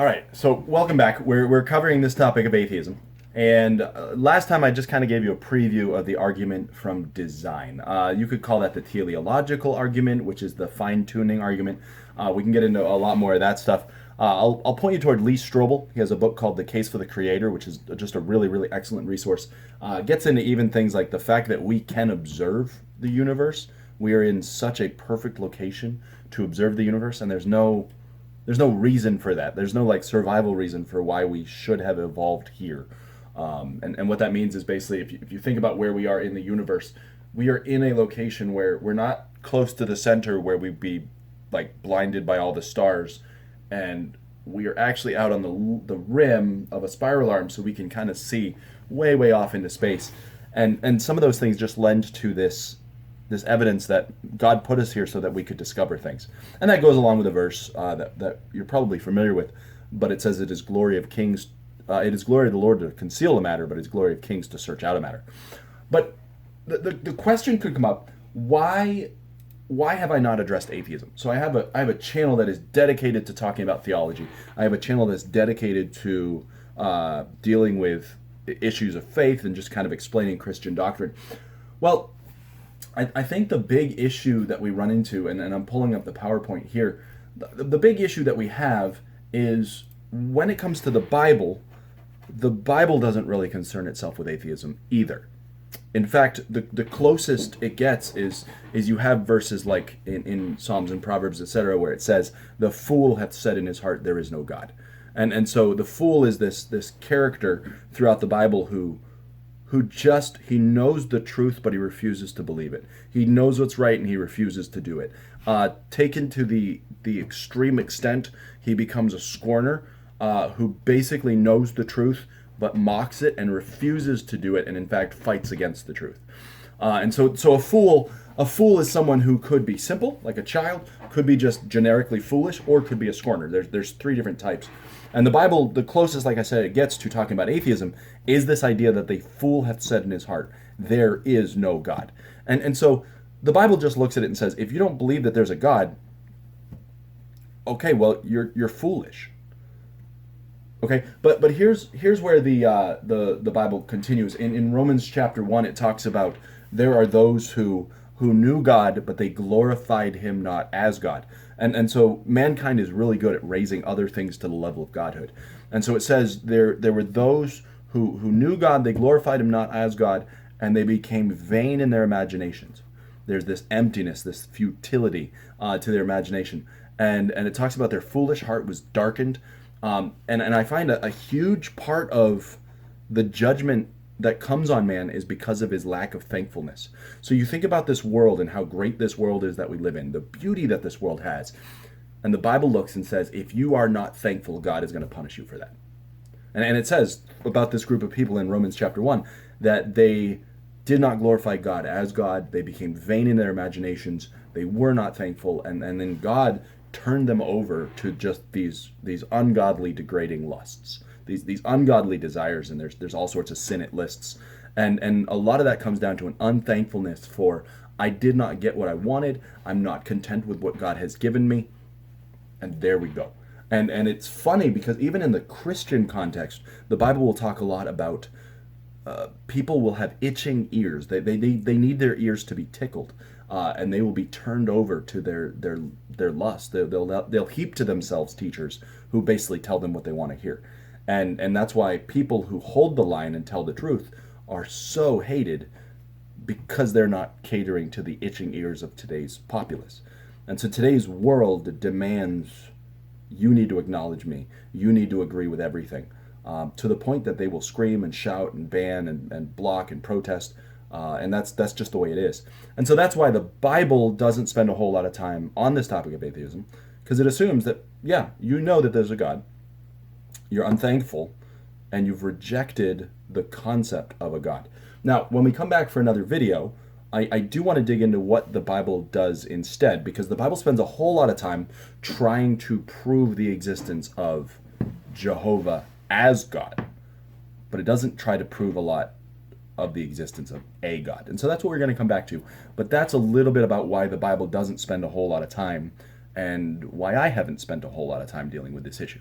All right, so welcome back. We're covering this topic of atheism. And last time I just kind of gave you a preview of the argument from design. You could call that the teleological argument, which is the fine tuning argument. We can get into a lot more of that stuff. I'll point you toward Lee Strobel. He has a book called The Case for the Creator, which is just a really, really excellent resource. Gets into even things like the fact that we can observe the universe. We are in such a perfect location to observe the universe, and there's no reason for that. There's no like survival reason for why we should have evolved here. And what that means is basically if you think about where we are in the universe, we are in a location where we're not close to the center where we'd be like blinded by all the stars, and we are actually out on the rim of a spiral arm, so we can kind of see way way off into space, and some of those things just lend to this evidence that God put us here so that we could discover things. And that goes along with a verse that you're probably familiar with, but it says it is glory of kings, it is glory of the Lord to conceal a matter, but it's glory of kings to search out a matter. But the question could come up, why have I not addressed atheism? So I have a channel that is dedicated to talking about theology. I have a channel that's dedicated to dealing with issues of faith and just kind of explaining Christian doctrine. Well, I think the big issue that we run into, and I'm pulling up the PowerPoint here, the big issue that we have is when it comes to the Bible doesn't really concern itself with atheism either. In fact, the closest it gets is you have verses like in Psalms and Proverbs, etc., where it says, "The fool hath said in his heart, there is no God." And so the fool is this character throughout the Bible who he knows the truth, but he refuses to believe it. He knows what's right, and he refuses to do it. Taken to the extreme extent, he becomes a scorner who basically knows the truth, but mocks it and refuses to do it, and in fact fights against the truth. And so a fool is someone who could be simple, like a child, could be just generically foolish, or could be a scorner. There's three different types. And the Bible, the closest, like I said, it gets to talking about atheism is this idea that the fool hath said in his heart, there is no God. And so the Bible just looks at it and says, if you don't believe that there's a God, okay, well, you're foolish. Okay, but here's where the Bible continues. In Romans chapter 1, it talks about there are those who knew God, but they glorified him not as God. And so mankind is really good at raising other things to the level of godhood. And so it says there were those who knew God, they glorified him not as God, and they became vain in their imaginations. There's this emptiness, this futility to their imagination. And it talks about their foolish heart was darkened. And I find a huge part of the judgment that comes on man is because of his lack of thankfulness. So you think about this world and how great this world is that we live in, the beauty that this world has. And the Bible looks and says, if you are not thankful, God is going to punish you for that. And it says about this group of people in Romans chapter 1 that they did not glorify God as God. They became vain in their imaginations. They were not thankful. And then God turned them over to just these ungodly, degrading lusts. These ungodly desires, and there's all sorts of sin it lists, and a lot of that comes down to an unthankfulness for, I did not get what I wanted, I'm not content with what God has given me, and there we go. And it's funny because even in the Christian context, the Bible will talk a lot about people will have itching ears. They need their ears to be tickled, and they will be turned over to their lust. They'll heap to themselves teachers who basically tell them what they want to hear. And that's why people who hold the line and tell the truth are so hated, because they're not catering to the itching ears of today's populace. And so today's world demands, you need to acknowledge me, you need to agree with everything, to the point that they will scream and shout and ban and block and protest, and that's just the way it is. And so that's why the Bible doesn't spend a whole lot of time on this topic of atheism, because it assumes that, yeah, you know that there's a God, you're unthankful, and you've rejected the concept of a God. Now, when we come back for another video, I do want to dig into what the Bible does instead, because the Bible spends a whole lot of time trying to prove the existence of Jehovah as God, but it doesn't try to prove a lot of the existence of a God. And so that's what we're going to come back to. But that's a little bit about why the Bible doesn't spend a whole lot of time, and why I haven't spent a whole lot of time dealing with this issue.